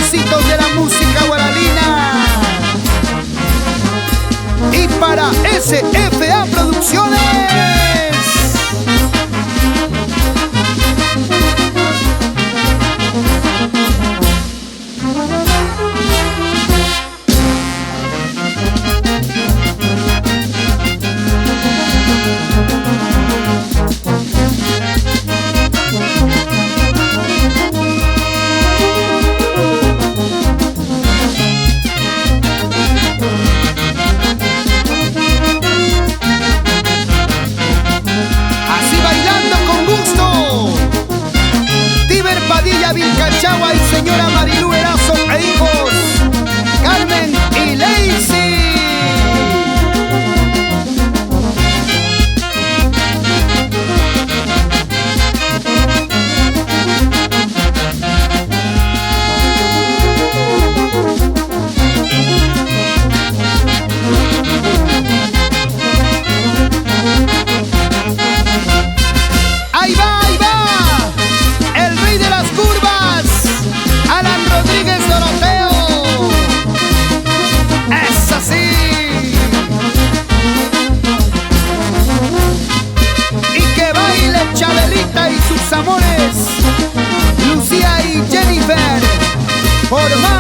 éxitos de la música guaralina. Y para SFA Producciones. Vilcachagua y señora Marilu Erazo e hijos Carmen y Lacey. Ahí va, ahí va, el rey de las curvas, Alan Rodríguez Doroteo. Es así. Y que baile Chabelita y sus amores, Lucía y Jennifer, por más